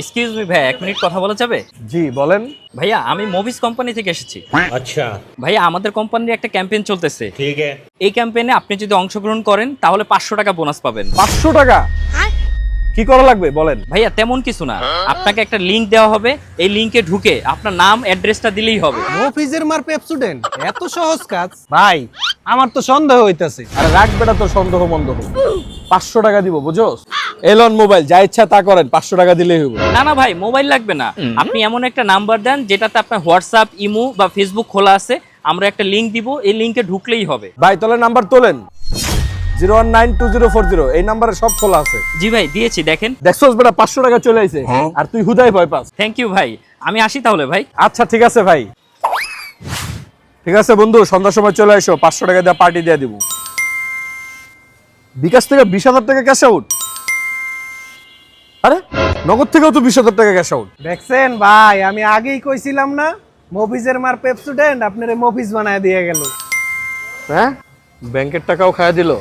Excuse me ভাইয়া, 1 minute কথা বলা যাবে? জি বলেন। ভাইয়া আমি মুভিজ কোম্পানি থেকে এসেছি। अच्छा ভাইয়া আমাদের কোম্পানির একটা ক্যাম্পেইন চলতেছে। ठीक है। এই ক্যাম্পেইনে আপনি যদি অংশগ্রহণ করেন তাহলে 500 টাকা বোনাস পাবেন। 500 টাকা? কি করা লাগবে বলেন? ভাইয়া তেমন কিছু না, আপনাকে একটা লিংক দেওয়া হবে, এই লিংকে ঢুকে আপনার নাম অ্যাড্রেসটা দিলেই হবে। মফিজের মার পেপসুডেন্ট এত সহজ কাজ? ভাই আমার তো সন্দেহ হইতাছে। আরে রাখবে না তো সন্দেহ মন্দেহ। 500 টাকা দিব বুঝোস? এলন মোবাইল যা ইচ্ছা তা করেন, 500 টাকা দিলেই হবে। না না ভাই, মোবাইল লাগবে না। আপনি এমন একটা নাম্বার দেন যেটাতে আপনার হোয়াটসঅ্যাপ, ইমো বা ফেসবুক খোলা আছে, আমরা একটা লিংক দিব, এই লিংকে ঢুকলেই হবে। ভাই তাহলে নাম্বার তোলেন, 019204 এই নাম্বারে সব খোলা আছে। জি ভাই দিয়েছি, দেখেন। দেখছস বেটা 500 টাকা চলে আইছে আর তুই হুদাই ভয় পাস। থ্যাংক ইউ ভাই, আমি আসি তাহলে ভাই। আচ্ছা ঠিক আছে ভাই। ঠিক আছে বন্ধু, সন্ধ্যার সময় চলে এসো, 500 টাকা দিয়ে পার্টি দিয়ে দিব। বিকাশ থেকে 20,000 টাকা ক্যাশ আউট। আরে নগদ থেকেও তো 20,000 টাকা ক্যাশ আউট। দেখছেন ভাই, আমি আগেই কইছিলাম না মফিজের মার পেপসুডেন্ট আপনারে মফিজ বানায় দিয়ে গেল। হ্যাঁ ব্যাংকের টাকাও খায়া দিল।